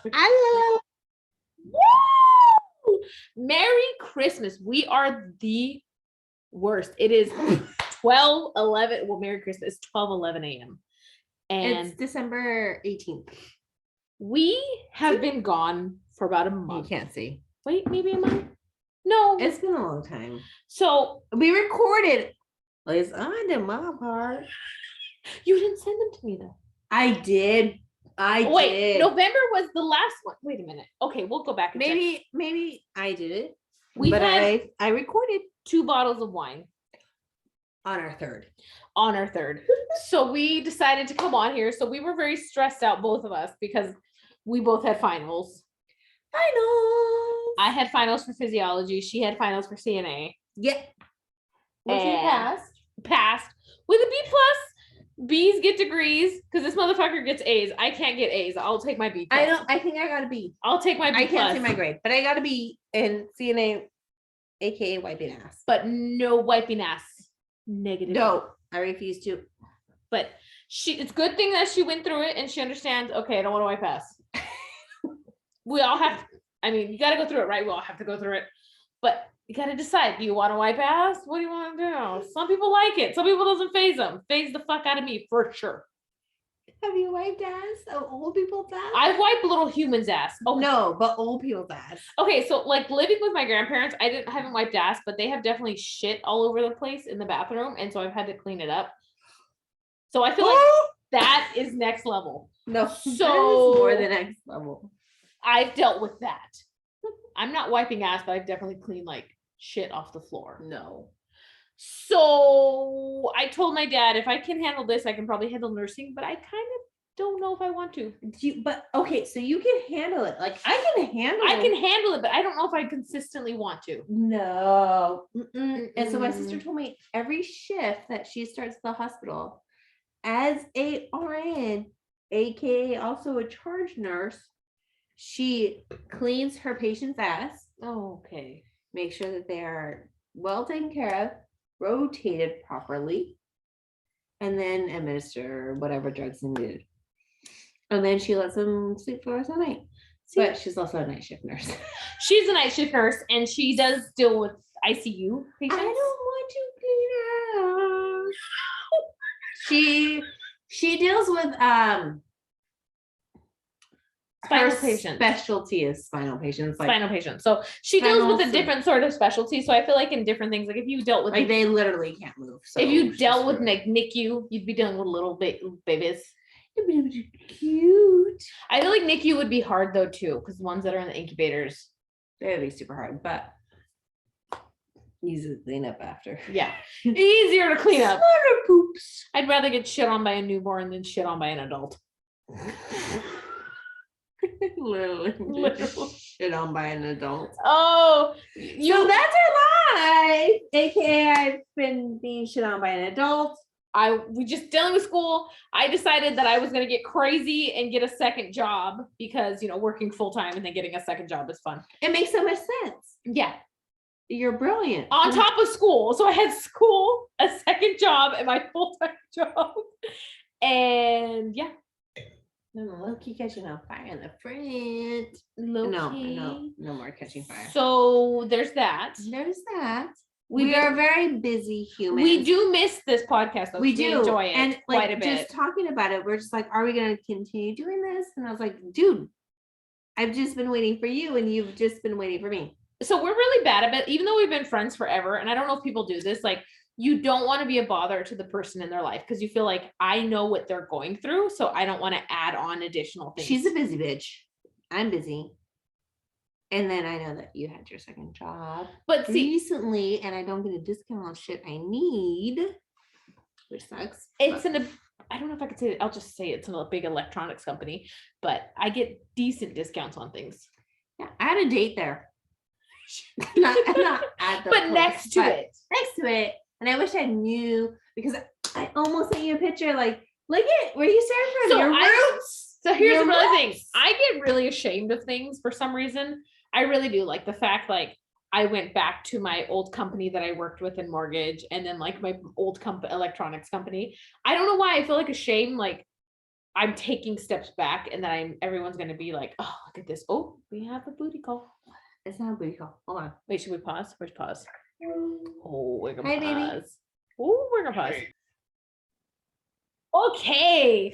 Hello. Woo! Merry Christmas. We are the worst. It is 12:11. Well, Merry Christmas. 12:11 a.m. And It's December 18th. we have been gone for about a month. You can't see. Wait, maybe a month? No. It's been a long time. So we recorded. At least I did my part. You didn't send them to me though. I did. Wait, November was the last one. Wait a minute. Okay, we'll go back and check. Maybe I did it. But I recorded 2 bottles of wine. On our third. So we decided to come on here. So we were very stressed out, both of us, because we both had finals. I had finals for physiology. She had finals for CNA. Yeah. Which we passed with a B+. B's get degrees because this motherfucker gets A's. I can't get A's. I'll take my B+. I think I got a B. I'll take my B+. I can't see my grade, but I got a B in CNA, aka wiping ass. But no wiping ass. Negative. No, I refuse to. But it's a good thing that she went through it and she understands, okay, I don't want to wipe ass. We all have, you got to go through it, right? We all have to go through it. But you got to decide, do you want to wipe ass? What do you want to do? Some people like it. Some people doesn't phase them. Phase the fuck out of me for sure. Have you wiped ass? Oh, old people's ass? I've wiped little humans' ass. Oh no, but old people's ass. Okay, so like living with my grandparents, I haven't wiped ass, but they have definitely shit all over the place in the bathroom, and so I've had to clean it up. So I feel like that is next level. No, so more than next level. I've dealt with that. I'm not wiping ass, but I've definitely cleaned like shit off the floor. No. So I told my dad, if I can handle this, I can probably handle nursing, but I kind of don't know if I want to. But okay, so you can handle it. Like I can handle it, but I don't know if I consistently want to. No. And so my sister told me every shift that she starts at the hospital as a RN, aka also a charge nurse, she cleans her patient's ass. Oh, okay. Make sure that they are well taken care of, rotated properly, and then administer whatever drugs needed. And then she lets them sleep for the rest of the night. But she's also a night shift nurse. She's a night shift nurse, and she does deal with ICU patients. I don't want to clean her. She deals with spinal patients. Specialty is spinal patients. Spinal patients. So she deals with a different sort of specialty. So I feel like in different things, like if you dealt with they literally can't move. So if you dealt with like NICU, you'd be dealing with little babies. Cute. I feel like NICU would be hard though too, because the ones that are in the incubators, they would be super hard, but easy to clean up after. Yeah, easier to clean up. Smaller poops. I'd rather get shit on by a newborn than shit on by an adult. Literally shit on by an adult. Oh, so that's our life. AKA I've been being shit on by an adult. We just dealing with school. I decided that I was going to get crazy and get a second job because, working full time and then getting a second job is fun. It makes so much sense. Yeah. You're brilliant. On top of school. So I had school, a second job, and my full-time job. And yeah. Low-key catching on fire in the front. No more catching fire. So there's that. We are very busy humans. We do miss this podcast though. We do enjoy it and quite a bit. Just talking about it, we're just like, are we going to continue doing this? And I was like, dude, I've just been waiting for you and you've just been waiting for me. So we're really bad at it, even though we've been friends forever. And I don't know if people do this, like you don't want to be a bother to the person in their life because you feel like I know what they're going through. So I don't want to add on additional things. She's a busy bitch. I'm busy. And then I know that you had your second job recently, and I don't get a discount on shit I need, which sucks. I don't know if I could say it. I'll just say it's a big electronics company, but I get decent discounts on things. Yeah, I had a date there. not at the but place, next to it. And I wish I knew because I almost sent you a picture like, look at where you started from, your roots. So here's another thing. I get really ashamed of things for some reason. I really do. Like the fact, like I went back to my old company that I worked with in mortgage and then like my old electronics company. I don't know why I feel like ashamed. Like I'm taking steps back, and then everyone's gonna be like, oh, look at this. Oh, we have a booty call. It's not a booty call. Hold on. Wait, should we pause? Where's pause? Oh, we're gonna Hi, pause. baby. Oh, we're gonna pause. Okay.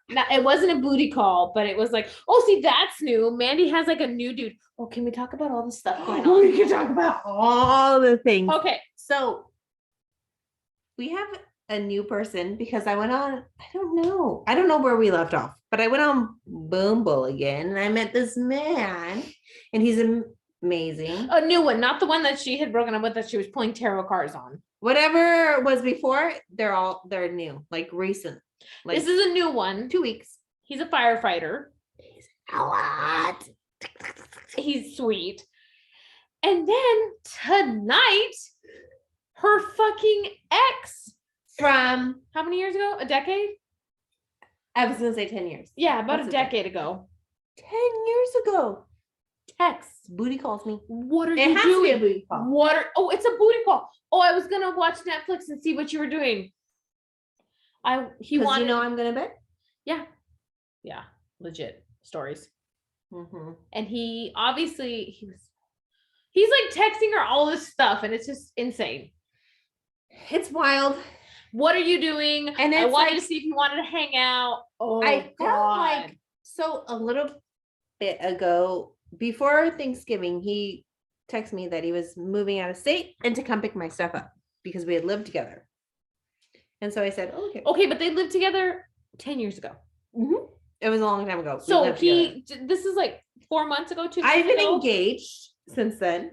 Now, it wasn't a booty call, but it was like, oh, see, that's new. Mandy has like a new dude. Oh, can we talk about all the stuff going on? We can talk about all the things. Okay. So we have a new person because I went on, I don't know where we left off, but I went on Bumble again and I met this man and he's amazing. A new one, not the one that she had broken up with that she was pulling tarot cards on. Whatever was before, they're new, like recent. Like this is a new one. 2 weeks. He's a firefighter. He's a lot. He's sweet. And then tonight, her fucking ex from how many years ago? A decade? I was gonna say 10 years. Yeah, about That's a decade ago. 10 years ago. Texts. Booty calls me. What are It you has to be doing? a booty call. Oh, it's a booty call. Oh, I was gonna watch Netflix and see what you were doing. He wanted, you know I'm gonna bet. Yeah, legit stories. Mm-hmm. And he obviously he's like texting her all this stuff, and it's just insane. It's wild. What are you doing? And I it's wanted like- to see if you wanted to hang out. Oh, I felt God. like so a little bit ago before Thanksgiving, he texted me that he was moving out of state and to come pick my stuff up because we had lived together. And so I said, oh, okay. Okay, but they lived together 10 years ago. Mm-hmm. It was a long time ago. We So lived together. this is like 4 months ago, 2 months I've been ago? engaged since then.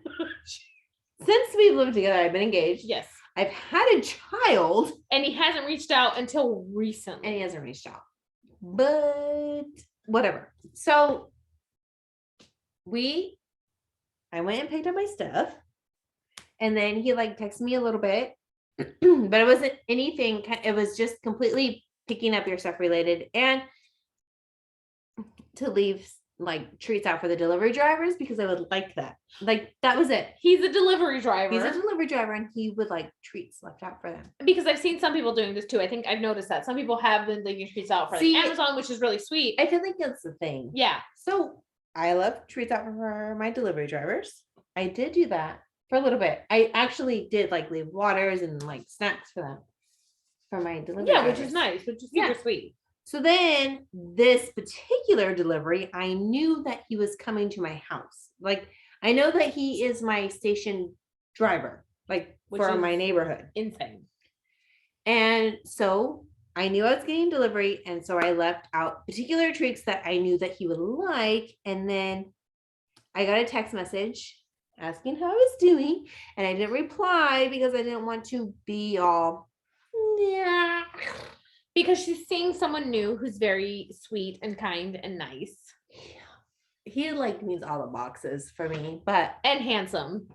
Since we've lived together, I've been engaged. Yes. I've had a child. And he hasn't reached out until recently. And he hasn't reached out. But whatever. So I went and picked up my stuff. And then he like texted me a little bit. But it wasn't anything. It was just completely picking up your stuff related. And to leave like treats out for the delivery drivers because I would like that. Like that was it. He's a delivery driver. He's a delivery driver and he would like treats left out for them. Because I've seen some people doing this too. I think I've noticed that some people have been leaving treats out for See, like Amazon, which is really sweet. I feel like that's the thing. Yeah. So I love treats out for my delivery drivers. I did do that for a little bit. I actually did like leave waters and like snacks for them for my delivery Yeah, drivers. which is nice, which is super sweet. So then this particular delivery, I knew that he was coming to my house. Like I know that he is my station driver, like Which for is my neighborhood. Insane. And so I knew I was getting delivery. And so I left out particular treats that I knew that he would like. And then I got a text message asking how I was doing. And I didn't reply because I didn't want to be all, yeah. Because she's seeing someone new who's very sweet and kind and nice. He like means all the boxes for me, but And handsome.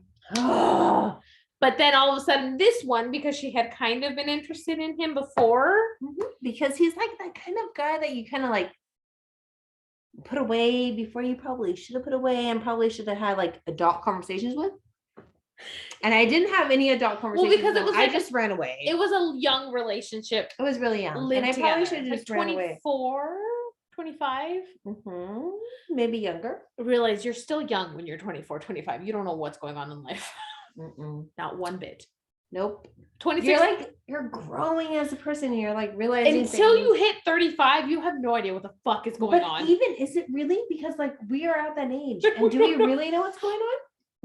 But then all of a sudden this one, because she had kind of been interested in him before. because he's like that kind of guy that you kind of like put away before you probably should have put away and probably should have had like adult conversations with. And I didn't have any adult conversations. because it was I like just ran away. It was a young relationship. It was really young. Lived And I together. probably should have Like just ran away. 24, 25. Maybe younger. Realize you're still young when you're 24, 25. You don't know what's going on in life. Not one bit. Nope. 26. You're growing as a person. And you're like realizing Until things. you hit 35, you have no idea what the fuck is going But on. even is it really? Because like we are at that age. And do we really know what's going on?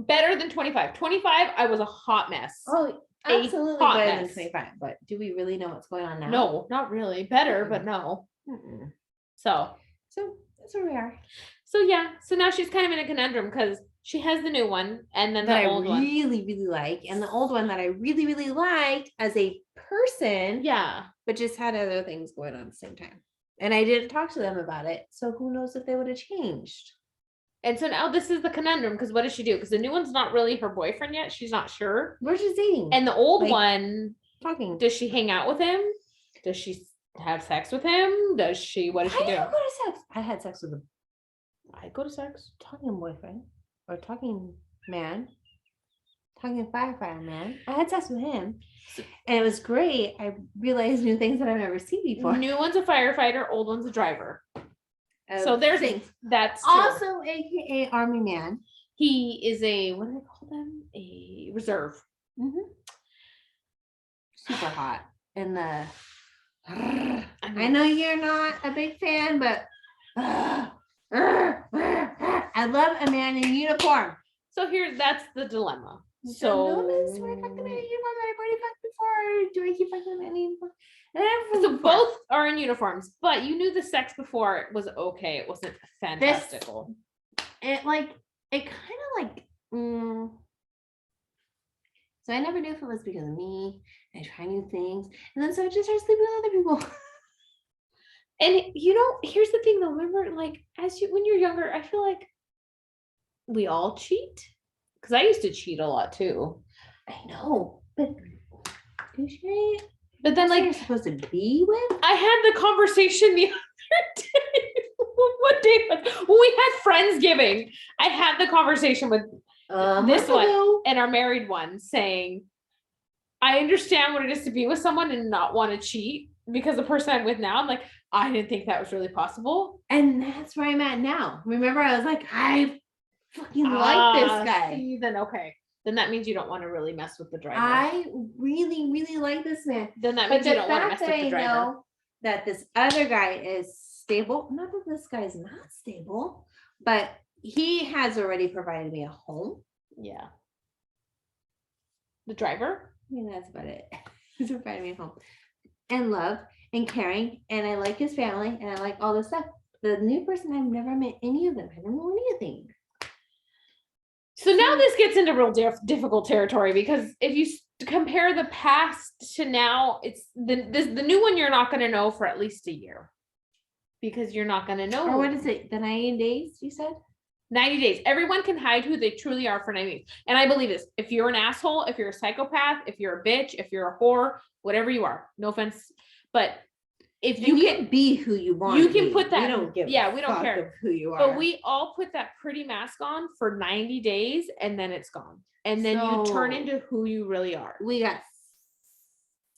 Better than 25. 25, I was a hot mess. Oh, A absolutely hot better than mess. 25. But do we really know what's going on now? No, not really. Better, but no. So that's where we are. yeah. So now she's kind of in a conundrum because she has the new one and then That the I old one. really, really like. And the old one that I really, really liked as a person, Yeah. but just had other things going on at the same time. And I didn't talk to them about it. So who knows if they would have changed. And so now this is the conundrum because what does she do? Because the new one's not really her boyfriend yet. She's not sure. We're just dating. And the old Like, one, talking. does she hang out with him? Does she have sex with him? Does she, what does Why she do do? you go to sex? I had sex with a I go to sex. talking boyfriend or talking man. talking firefighter man. I had sex with him, and it was great. I realized new things that I've never seen before. New one's a firefighter, old one's a driver. So there's things. that's Also, AKA Army Man. he is a, what do they call them? A reserve. Super hot. And the I know you're not a big fan, but I love a man in uniform. So that's the dilemma. So So, do I fuck the man in uniform that I've already fucked before? Or do I keep fucking the man in uniform? so both are in uniforms, but you knew the sex before it was okay. It wasn't fantastical. It kind of like so I never knew if it was because of me. I try new things, and then so I just started sleeping with other people. And here's the thing though. Remember, like when you're younger, I feel like we all cheat. Because I used to cheat a lot too. I know, but But then, like, you're supposed to be with. I had the conversation the other day. What day? When we had Friendsgiving, I had the conversation with this one and our married one saying, I understand what it is to be with someone and not want to cheat because the person I'm with now, I'm like, I didn't think that was really possible. And that's where I'm at now. Remember, I was like, I fucking like this guy. See, then okay. Then that means you don't want to really mess with the driver. I really, really like this man. Then that means you don't want to mess with the driver. Know that this other guy is stable. Not that this guy is not stable, but he has already provided me a home. Yeah. The driver? I mean, that's about it. He's provided me a home. And love and caring. And I like his family and I like all this stuff. The new person, I've never met any of them. I don't know anything. So now this gets into real difficult territory because if you compare the past to now, it's the new one you're not going to know for at least a year because you're not going to know. Or what is it? The 90 days you said? 90 days. Everyone can hide who they truly are for 90 days. And I believe this. If you're an asshole, if you're a psychopath, if you're a bitch, if you're a whore, whatever you are, no offense, but if you can be who you want, you can put that. We don't give we don't care who you are. But we all put that pretty mask on for 90 days and then it's gone. And then you turn into who you really are. We got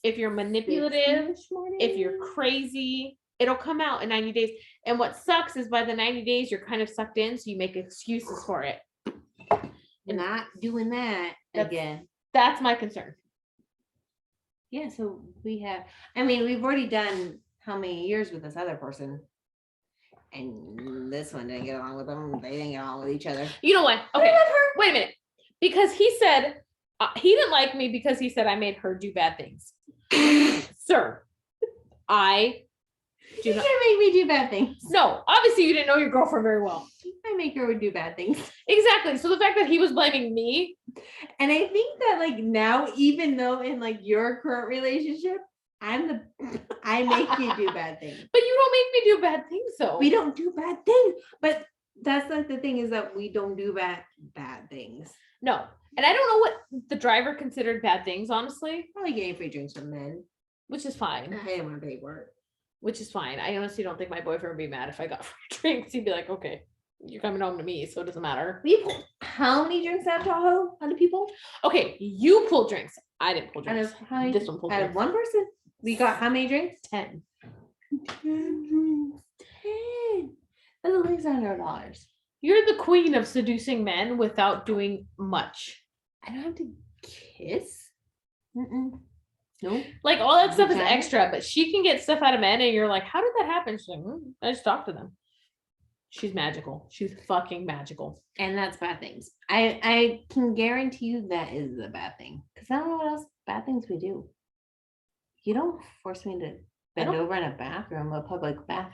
if you're manipulative, if you're crazy, it'll come out in 90 days. And what sucks is by the 90 days, you're kind of sucked in, so you make excuses for it. And not doing that again. That's my concern. Yeah, so we've already done how many years with this other person? And this one didn't get along with them. They didn't get along with each other. You know what? Okay, wait a minute. Because he said, he didn't like me because he said I made her do bad things. Sir, you can't make me do bad things. No, obviously you didn't know your girlfriend very well. I make her do bad things. Exactly. So the fact that he was blaming me. And I think that like now, even though in like your current relationship, I make you do bad things. But you don't make me do bad things though. We don't do bad things. But that's like the thing is that we don't do bad things. No. And I don't know what the driver considered bad things, honestly. Probably getting free drinks from men. Which is fine. I didn't want to pay for it. Which is fine. I honestly don't think my boyfriend would be mad if I got free drinks. He'd be like, okay, you're coming home to me, so it doesn't matter. We pulled how many drinks out of Tahoe? Other people? Okay, you pulled drinks. I didn't pull drinks. This one pulled out drinks. Of one person. We got how many drinks? 10. 10 drinks. 10. That's at least $100. You're the queen of seducing men without doing much. I don't have to kiss. Nope. Like all that stuff is extra, but she can get stuff out of men, and you're like, how did that happen? She's like, I just talked to them. She's magical. She's fucking magical. And that's bad things. I can guarantee you that is a bad thing. Because I don't know what else bad things we do. You don't force me to bend over in a bathroom, a public bathroom.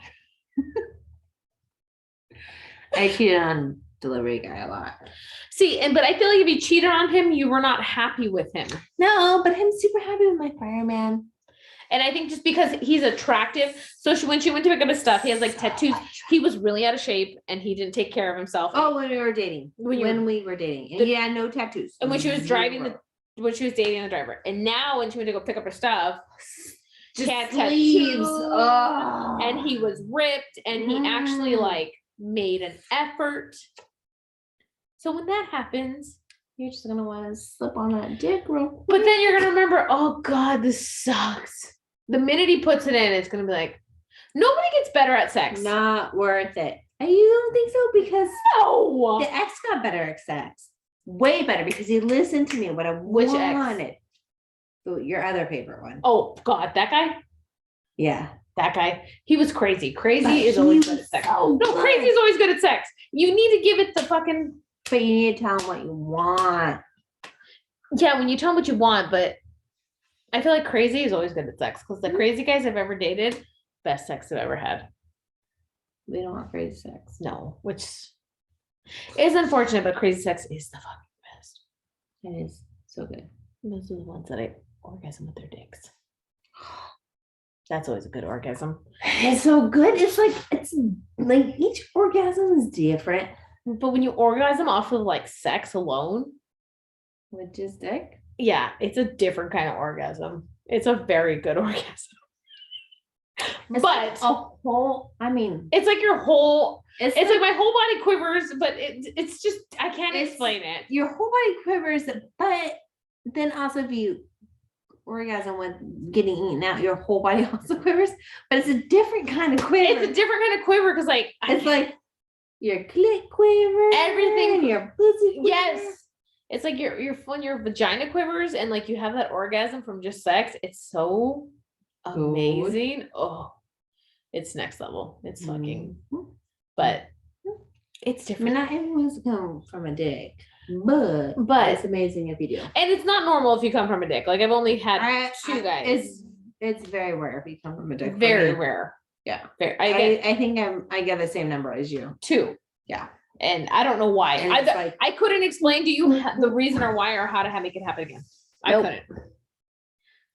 I cheated on delivery guy a lot. See, but I feel like if you cheated on him, you were not happy with him. No, but I'm super happy with my fireman. And I think just because he's attractive. So when she went to pick up his stuff, he has like tattoos. He was really out of shape and he didn't take care of himself. Oh, when we were dating. When we were dating. And he had no tattoos. And when she was when she was dating the driver. And now when she went to go pick up her stuff, she had tattoos. Oh. And he was ripped and he actually like made an effort. So when that happens, You're just gonna want to slip on that dick real quick. But then you're gonna remember, oh God, this sucks. The minute he puts it in, it's gonna be like, nobody gets better at sex. Not worth it. And you don't think so? Because No. the ex got better at sex. Way better because he listened to me what I Which ex? wanted. So your other favorite one. Oh God, that guy? Yeah. That guy. He was crazy. Crazy But is he always good was at sex. so No, good. crazy is always good at sex. You need to give it the fucking. But you need to tell him what you want. Yeah, when you tell him what you want, but I feel like crazy is always good at sex because the crazy guys I've ever dated, best sex I've ever had. We don't want crazy sex. No, which is unfortunate, but crazy sex is the fucking best. It is so good. Those are the ones that I orgasm with their dicks. That's always a good orgasm. It's so good. It's like each orgasm is different. But when you orgasm off of like sex alone, With just dick. yeah, it's a different kind of orgasm. It's a very good orgasm. It's But like a whole. I mean, it's like your whole. it's It's like my whole body quivers, but it's just I can't It's- explain it. your whole body quivers, but then also if you orgasm with getting eaten out, your whole body also quivers. But it's a different kind of quiver. It's a different kind of quiver because like It's like your clit quiver, Everything- your pussy quiver. yes, it's like when your vagina quivers and like you have that orgasm from just sex. It's so amazing. Oh, it's next level. It's fucking. But it's I mean, different. not everyone's come from a dick, but But- it's amazing if you do. And it's not normal if you come from a dick. Like I've only had two guys. It's very rare if you come from a dick. Very For me. rare. Yeah. Very. I get I think I get the same number as you. two. Yeah. And I don't know why. And it's like- I couldn't explain to you the reason or why or how to make it happen again. I Nope. couldn't.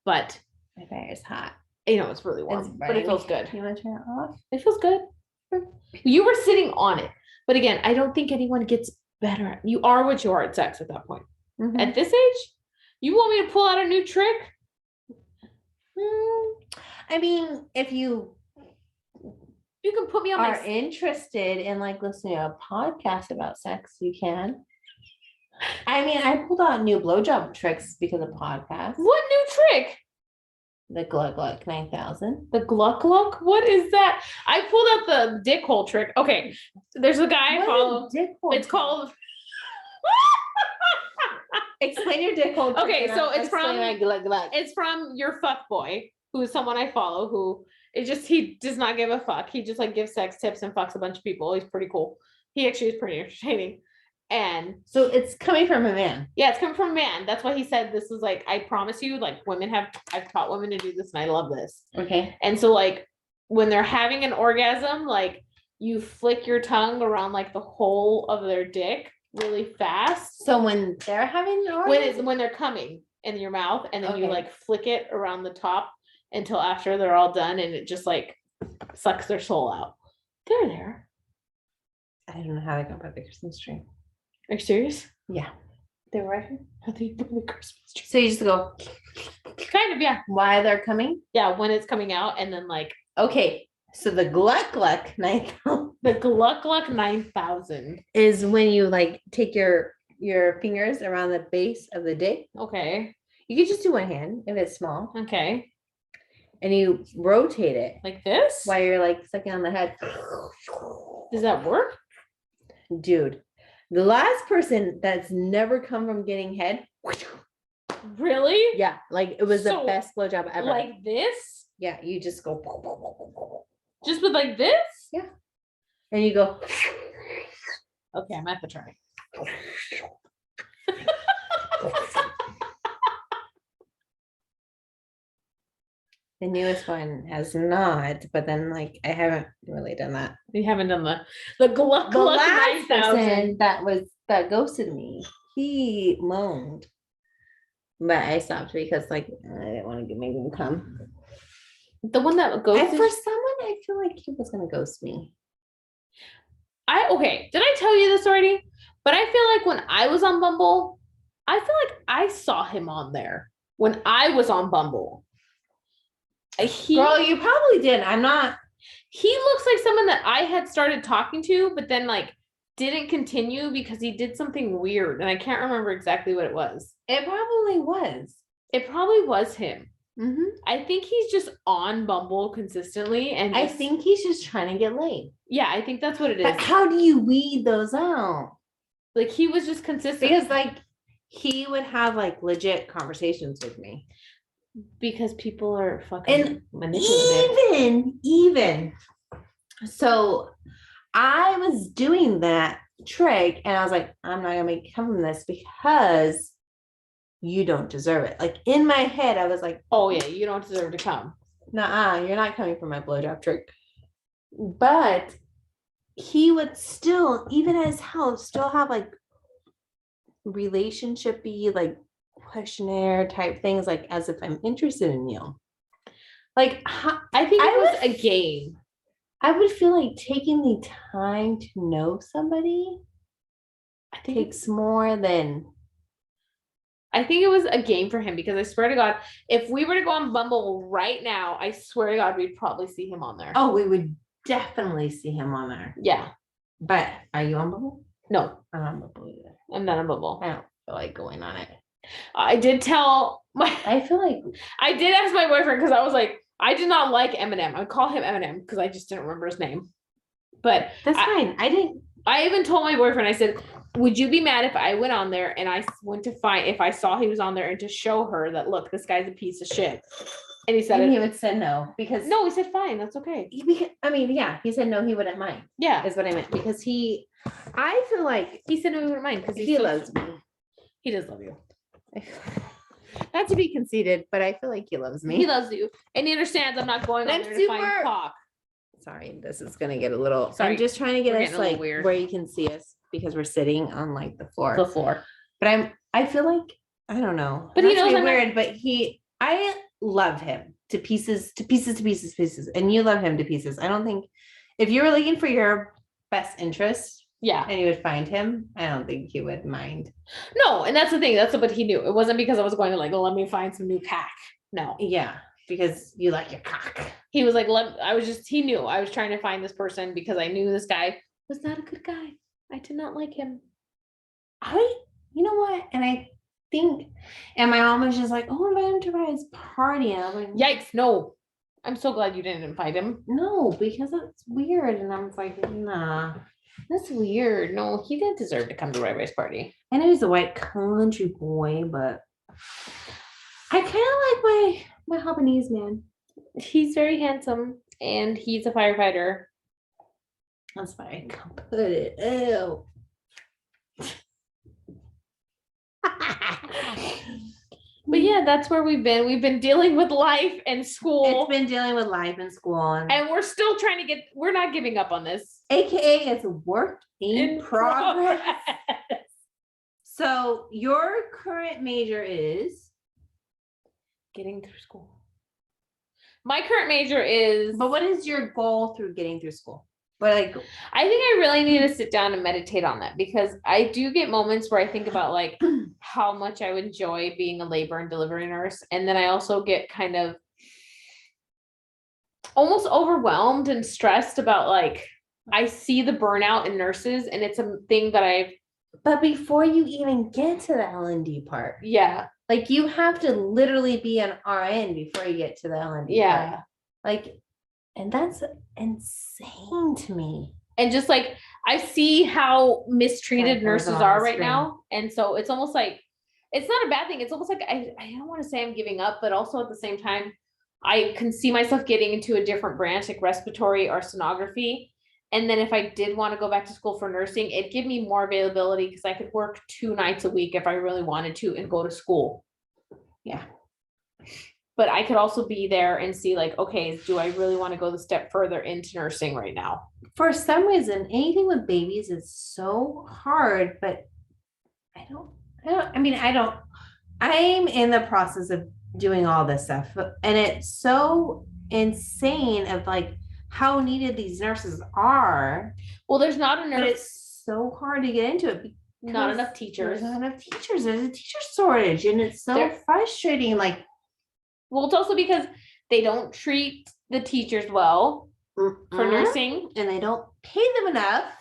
But My fire is hot. you know, it's really warm. It's But it feels good. You want to turn it off? It feels good. You were sitting on it. But again, I don't think anyone gets better. You are what you are at sex at that point. Mhm. At this age, you want me to pull out a new trick? I mean, if you You can put me on are my. interested in like listening to a podcast about sex, you can. I mean, I pulled out new blowjob tricks because of podcasts. What new trick? The Gluck Gluck 9000. The Gluck Gluck? What is that? I pulled out the dick hole trick. Okay, there's a guy I follow. It's called. Explain your dick hole. Okay, trick and so I'll it's from- explain my Gluck Gluck. It's from your fuck boy, who is someone I follow. Who he does not give a fuck. He just like gives sex tips and fucks a bunch of people. He's pretty cool. He actually is pretty entertaining. And So it's coming from a man. yeah, it's coming from a man. That's why he said this is like, I promise you, like I've taught women to do this and I love this. Okay. And so like when they're having an orgasm, like you flick your tongue around like the hole of their dick really fast. So when they're having an orgasm, When they're coming in your mouth, and then you Okay. like flick it around the top until after they're all done and it just like sucks their soul out. They're there. I don't know how they got by the Christmas tree. Are you serious? Yeah. They were right here. How do you put the Christmas tree? So you just go Kind of, yeah. while they're coming. Yeah, when it's coming out, and then like Okay. So the Gluck Gluck 9000 the Gluck Gluck 9000. is when you like take your fingers around the base of the dick. Okay. You can just do one hand if it's small, Okay. and you rotate it Like this? while you're like sucking on the head. Does that work? Dude, the last person that's never come from getting head. Really? Yeah, like it was the So, best blowjob ever. Like this? Yeah, you just go Just with like this? and you go. Okay, I'm at the try. The newest one has not, but then like I haven't really done that. You haven't done the Gluck The Gluck last 9000. person that ghosted me, he moaned, but I stopped because like I didn't want to make him come. The one that goes And for someone, I feel like he was gonna ghost me. okay, did I tell you this already? But I feel like when I was on Bumble, I feel like I saw him on there when I was on Bumble. Girl, you probably did. I'm not. He looks like someone that I had started talking to, but then like didn't continue because he did something weird, and I can't remember exactly what it was. It probably was. It probably was him. Mm-hmm. I think he's just on Bumble consistently, and I think he's just trying to get laid. yeah, I think that's what it is. But how do you weed those out? Like he was just consistent Because like he would have like legit conversations with me. Because people are fucking And manipulative. even so I was doing that trick and I was like, I'm not gonna make come from this because you don't deserve it. Like in my head, I was like, Oh yeah, you don't deserve to come. nah, you're not coming for my blowjob trick. But he would still, even at his house, still have like relationshipy like questionnaire type things, like as if I'm interested in you. Like I think it was a game. I would feel like taking the time to know somebody I think takes more than I think it was a game for him because I swear to God, if we were to go on Bumble right now, I swear to God, we'd probably see him on there. oh, we would definitely see him on there. Yeah. But are you on Bumble? No, I'm not on Bumble either. I'm not on Bumble. I don't feel like going on it. I did tell I feel like I did ask my boyfriend because I was like, I did not like Eminem. I call him Eminem because I just didn't remember his name. But that's fine. I even told my boyfriend, I said, would you be mad if I went on there and I went to find if I saw he was on there and to show her that look, this guy's a piece of shit? And he said and he would say no because no, he said fine, that's okay. I mean, yeah, he said no, he wouldn't mind. Yeah, is what I meant because I feel like he said no, he wouldn't mind because he loves me. He does love you. Not to be conceited, but I feel like he loves me. He loves you, and he understands I'm not going on there to find cock. Sorry, this is gonna get a little. Sorry, I'm just trying to get us like weird. where you can see us because we're sitting on like the floor. The floor. But I feel like I don't know. But he knows I'm weird. But I love him to pieces, to pieces, to pieces, pieces, and you love him to pieces. I don't think if you were looking for your best interest. Yeah. And you would find him. I don't think he would mind. No, and that's the thing. That's what he knew. It wasn't because I was going to like, oh, let me find some new cock. No. Yeah. Because you like your cock. He was like, he knew I was trying to find this person because I knew this guy was not a good guy. I did not like him. You know what? And I think, and my mom was just like, oh, invite him to Ryan's party. And I was like, yikes, no. I'm so glad you didn't invite him. No, because it's weird. And I was like, nah. That's weird. No, he didn't deserve to come to Ray Ray's party. I know he's a white country boy, but I kind of like my Habanese man. He's very handsome and he's a firefighter. That's why I can't put it. Ew. But yeah, that's where we've been. We've been dealing with life and school. It's been dealing with life and school. And we're still trying to we're not giving up on this. AKA it's work in progress. So your current major is? Getting through school. My current major is. But what is your goal through getting through school? But like, I think I really need to sit down and meditate on that because I do get moments where I think about like how much I would enjoy being a labor and delivery nurse. And then I also get kind of almost overwhelmed and stressed about like, I see the burnout in nurses and it's a thing that but before you even get to the L&D part. Yeah. Like you have to literally be an RN before you get to the L&D part. Yeah. Like, and that's insane to me. And just like, I see how mistreated nurses are right now. And so it's almost like, it's not a bad thing. It's almost like, I don't want to say I'm giving up, but also at the same time, I can see myself getting into a different branch, like respiratory or sonography. And then if I did want to go back to school for nursing, it'd give me more availability because I could work 2 nights a week if I really wanted to and go to school. Yeah. But I could also be there and see like, okay, do I really want to go the step further into nursing right now? For some reason, anything with babies is so hard, but I'm in the process of doing all this stuff and it's so insane of like how needed these nurses are. Well, there's not a nurse. But it's so hard to get into it. Not enough teachers. There's not enough teachers. There's a teacher shortage and it's so frustrating. Like, well, it's also because they don't treat the teachers well for nursing. And they don't pay them enough.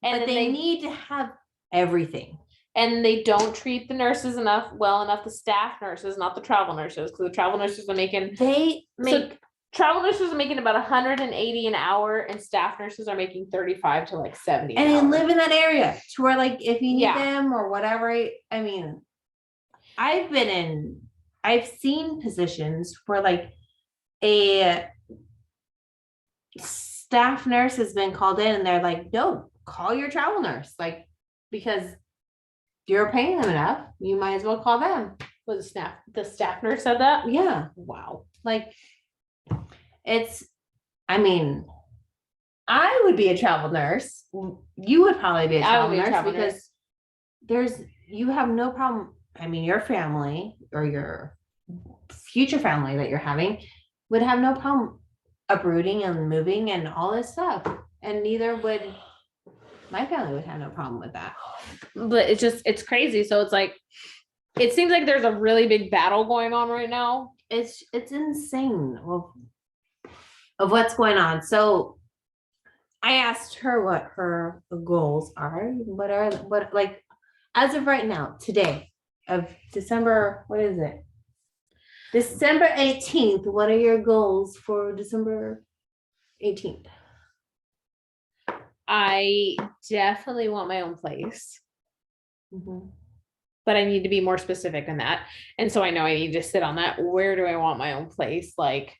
And but then they need to have everything. and they don't treat the nurses well enough, the staff nurses, not the travel nurses, because the travel nurses are making travel nurses are making about 180 an hour, and staff nurses are making 35 to like 70 and an they hour. live in that area to where like if you need Yeah. them or whatever. I mean, I've seen positions where like a staff nurse has been called in and they're like, no, call your travel nurse, like, because you're paying them enough, you might as well call them. Was the staff nurse said that? Yeah. Wow. Like, I mean, I would be a travel nurse. You would probably be a travel nurse because you have no problem. I mean, your family or your future family that you're having would have no problem uprooting and moving and all this stuff. And neither would my family would have no problem with that. But it's crazy. So it's like, it seems like there's a really big battle going on right now. It's insane of what's going on. So I asked her what her goals are. What like as of right now, today of December, what is it? December 18th. What are your goals for December 18th? I definitely want my own place. Mm-hmm. But I need to be more specific than that. And so I know I need to sit on that. Where do I want my own place? Like,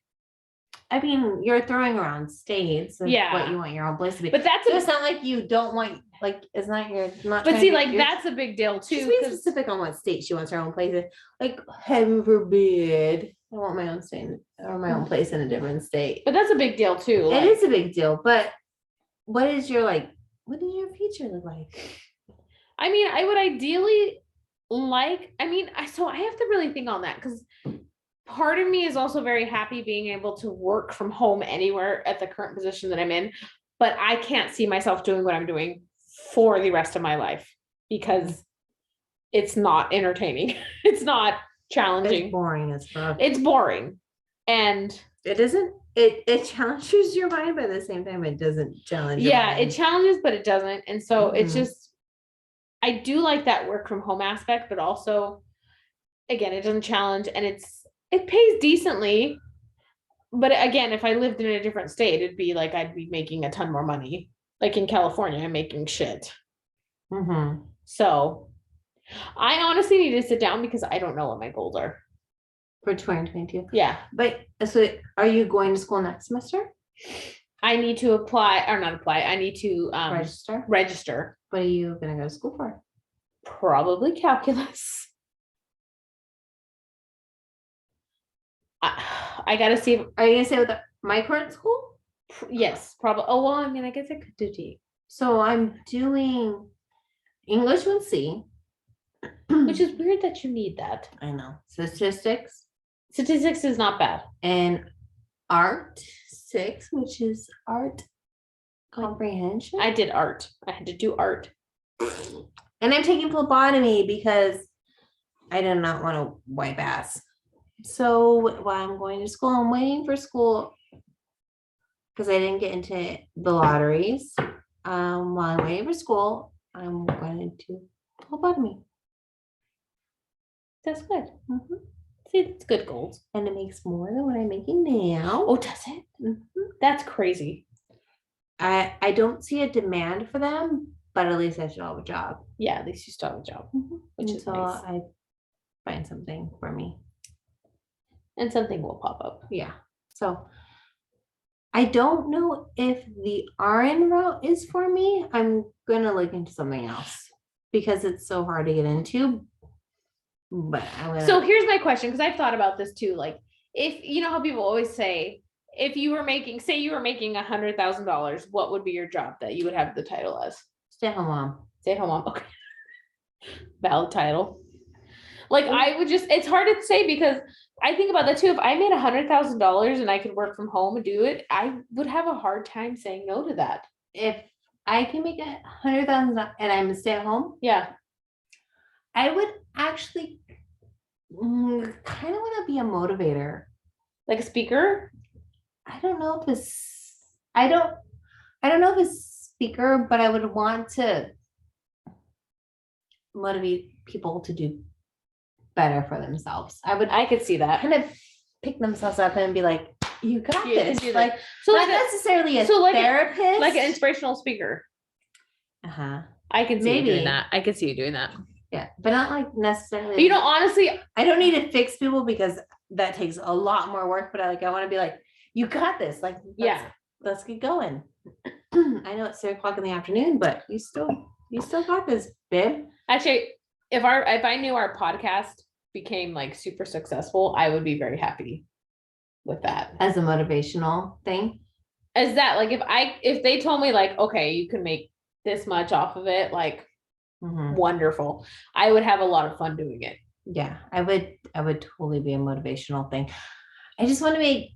I mean, you're throwing around states of what you want your own place to be. But that's so it's not like you don't want, like, it's not your, not. But see, like, that's a big deal too. She's being specific on what state she wants her own place in. Like, heaven forbid, I want my own state or my own place in a different state. But that's a big deal too. It is a big deal. But what does your future look like? I mean, I would ideally so I have to really think on that, because part of me is also very happy being able to work from home anywhere at the current position that I'm in, but I can't see myself doing what I'm doing for the rest of my life because it's not entertaining. It's not challenging. It's boring as fuck. It's boring. And it isn't, it challenges your mind, but at the same time, it doesn't challenge your mind. It challenges, but it doesn't. And so it's just, I do like that work from home aspect, but also, again, it doesn't challenge, and it pays decently. But again, if I lived in a different state, it'd be like I'd be making a ton more money. Like in California, I'm making shit. So I honestly need to sit down because I don't know what my goals are for 2022. Yeah. But so are you going to school next semester? I need to apply, or not apply. I need to register. What are you going to go to school for? Probably calculus. I got to see. Are you going to stay with my current school? Yes, probably. Oh, well, I mean, I guess I could do D. So I'm doing English 1C. Which is weird that you need that. I know. Statistics. Statistics is not bad. And art 6, which is art comprehension. I did art. I had to do art. And I'm taking phlebotomy because I did not want to wipe ass. So while I'm going to school, I'm waiting for school because I didn't get into the lotteries. While I'm waiting for school, I'm going to do phlebotomy. That's good. See, that's good goals. And it makes more than what I'm making now. Oh, does it? That's crazy. I don't see a demand for them, but at least I should have a job. Yeah, at least you still have a job, which is nice. I find something for me. And something will pop up. Yeah. So I don't know if the RN route is for me. I'm going to look into something else because it's so hard to get into. But so here's my question, because I've thought about this too. Like, if you know how people always say, if you were making, say you were making $100,000, what would be your job that you would have the title as? Stay-at-home mom. Stay-at-home mom. Okay. Valid title. Like, I would just, it's hard to say because I think about that too. If I made $100,000 and I could work from home and do it, I would have a hard time saying no to that. If I can make $100,000 and I'm a stay-at-home, yeah, I would actually kind of want to be a motivator, like a speaker. I don't know if it's speaker, but I would want to motivate people to do better for themselves. I could see that. kind of pick themselves up and be like, you got You can this. do that. Like, So not like necessarily a so therapist. like an inspirational speaker. Uh-huh. I can see Maybe. you doing that. I can see you doing that. Yeah, but not like necessarily. But, you know, honestly, I don't need to fix people because that takes a lot more work, but I want to be like, you got this. Like, let's get going. I know it's 3:00 in the afternoon, but you still got this, babe. actually, if I knew our podcast became like super successful, I would be very happy with that. As a motivational thing. As that, like, if they told me like, okay, you can make this much off of it, like, wonderful. I would have a lot of fun doing it. Yeah, I would totally be a motivational thing. I just want to make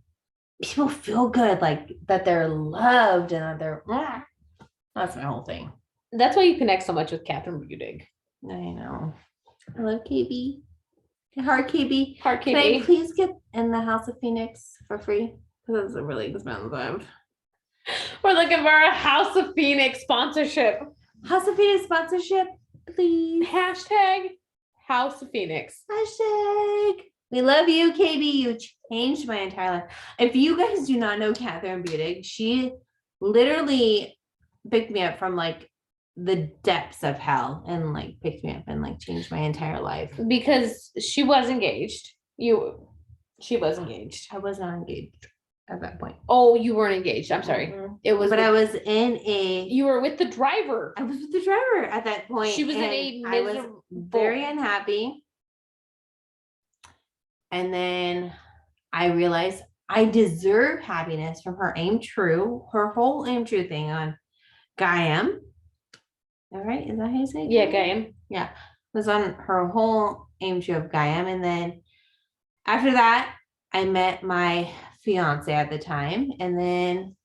people feel good, like that they're loved and that they're, that's my whole thing. That's why you connect so much with Catherine Budig. I know. I love KB. Hard KB. Hard Can I KB. please get in the House of Phoenix for free? Because it's a really expensive. We're looking for a House of Phoenix sponsorship. House of Phoenix sponsorship, please. Hashtag House of Phoenix. Hashtag. We love you, KB. You changed my entire life. If you guys do not know Catherine Budig, she literally picked me up from like the depths of hell and like picked me up and like changed my entire life. Because she was engaged. She was engaged. I was not engaged at that point. Oh, you weren't engaged. I'm sorry. It was. But I was in a. You were with the driver. I was with the driver at that point. She was in a I was very unhappy. And then I realized I deserve happiness from her her whole aim true thing on Gaiam. All right, is that how you say it? Yeah, Gaiam. Yeah, it was on her whole aim true of Gaiam. And then after that, I met my fiance at the time. And then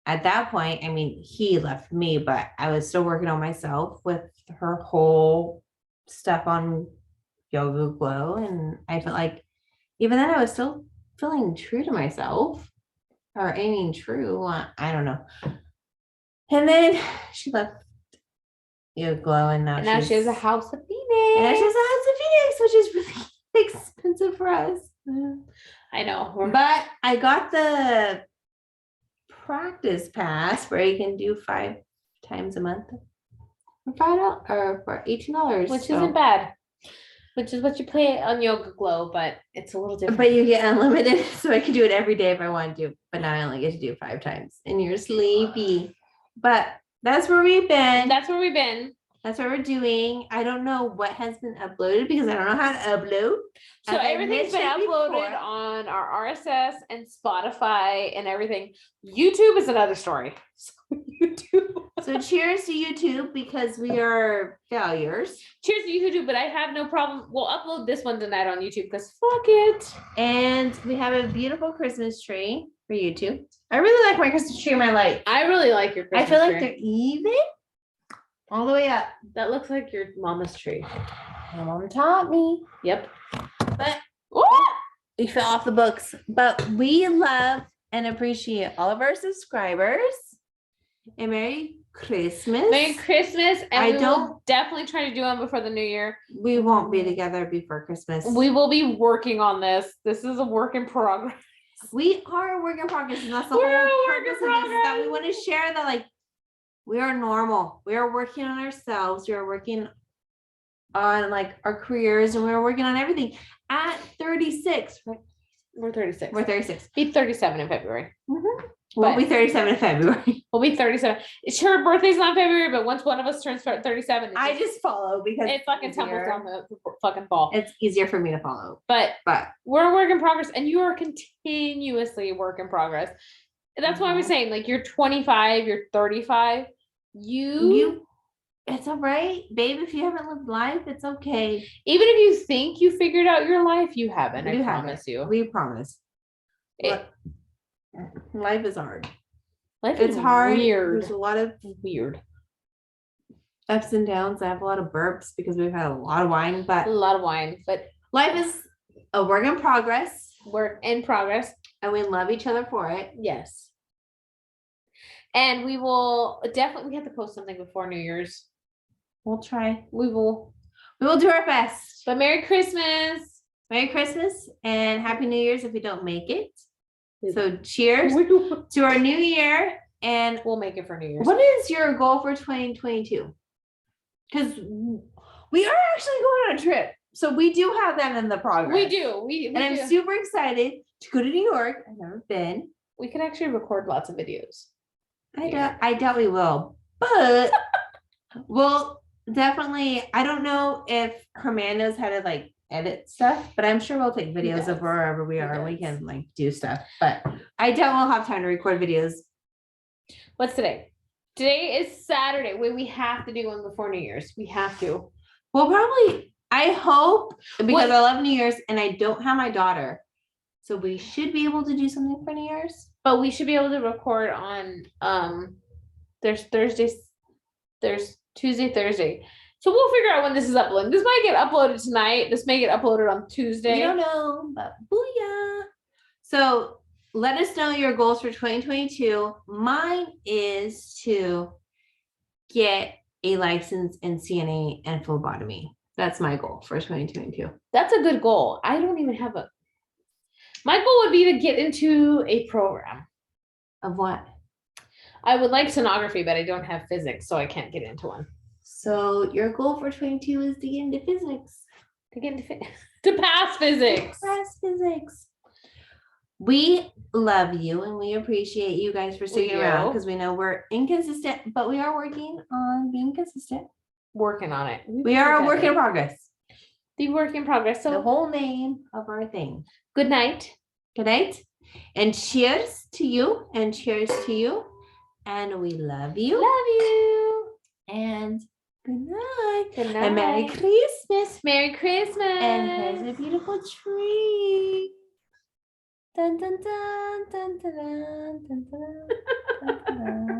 at that point, I mean, he left me, but I was still working on myself with her whole stuff on Yoga Glow. And I felt like even then I was still feeling true to myself or aiming true. I don't know. And then she left Yoga Glow and now she has a House of Phoenix. And now she has a House of Phoenix, which is really expensive for us. I know. But I got the practice pass where you can do 5 times a month for $5 or for $18, which isn't bad. Which is what you pay on Yoga Glow, but it's a little different. But you get unlimited, so I can do it every day if I want to. But now I only get to do 5 times, and you're sleepy. But that's where we've been. That's where we've been. That's what we're doing. I don't know what has been uploaded because I don't know how to upload. So everything's been uploaded on our RSS and Spotify and everything. YouTube is another story. So cheers to YouTube because we are failures. Cheers to YouTube, but I have no problem. We'll upload this one tonight on YouTube because fuck it. And we have a beautiful Christmas tree for YouTube. I really like my Christmas tree in my life. I really like your Christmas tree. I feel like tree. they're even all the way up. That looks like your mama's tree. My mom taught me. Yep. But we fell off the books. But we love and appreciate all of our subscribers. And Merry Christmas. Merry Christmas. And we will definitely try to do them before the new year. We won't be together before Christmas. We will be working on this. This is a work in progress. We are a work in progress. And that's the whole purpose of this, that we want to share that like we are normal. We are working on ourselves. We are working on like our careers and we're working on everything at 36. Right? We're 36. We're 36. Be 37 in February. Mm-hmm. We'll be 37 in February. We'll be 37. Her birthday's not February, but once one of us turns 37, I just follow because it fucking tumbles down the fucking ball. It's easier for me to follow. But we're a work in progress, and you are continuously a work in progress. That's why I was saying, like, you're 25, you're 35. You it's all right, babe. If you haven't lived life, it's okay. Even if you think you figured out your life, you haven't. I promise you. We promise. Life is hard. Life is hard. Weird. There's a lot of weird ups and downs. I have a lot of burps because we've had a lot of wine, but life is a work in progress. Work in progress. And we love each other for it. Yes. And we will definitely, we have to post something before New Year's. We'll try. We will do our best. But Merry Christmas. Merry Christmas and Happy New Year's if you don't make it. So cheers to our new year. And we'll make it for New Year's. What is your goal for 2022? Because we are actually going on a trip. So we do have that in the progress. We do. And I'm super excited to go to New York. I've never been. We could actually record lots of videos. I doubt we will. But we'll definitely, I don't know if Herman knows how to like edit stuff, but I'm sure we'll take videos of wherever we are. We can like do stuff. But I doubt we'll have time to record videos. What's today? Today is Saturday. We have to do one before New Year's. We have to. Well, probably, I hope, because I love New Year's and I don't have my daughter. So we should be able to do something for New Year's. But we should be able to record on, there's Thursdays, there's Tuesday, Thursday. So we'll figure out when this is uploaded. This might get uploaded tonight. This may get uploaded on Tuesday. We don't know, but booyah. So let us know your goals for 2022. Mine is to get a license in CNA and phlebotomy. That's my goal for 2022. That's a good goal. I don't even have a. My goal would be to get into a program. Of what? I would like sonography, but I don't have physics, so I can't get into one. So your goal for 22 is to get into physics. To pass physics. Pass physics. We love you and we appreciate you guys for sticking around because we know we're inconsistent, but we are working on being consistent. Working on it. We are a work in progress. The work in progress. So the whole name of our thing. Good night. Good night. And cheers to you and cheers to you. And we love you. Love you. And good night. Good night. And Merry Christmas. Merry Christmas. And here's a beautiful tree. Dun dun dun dun dun dun dun dun dun.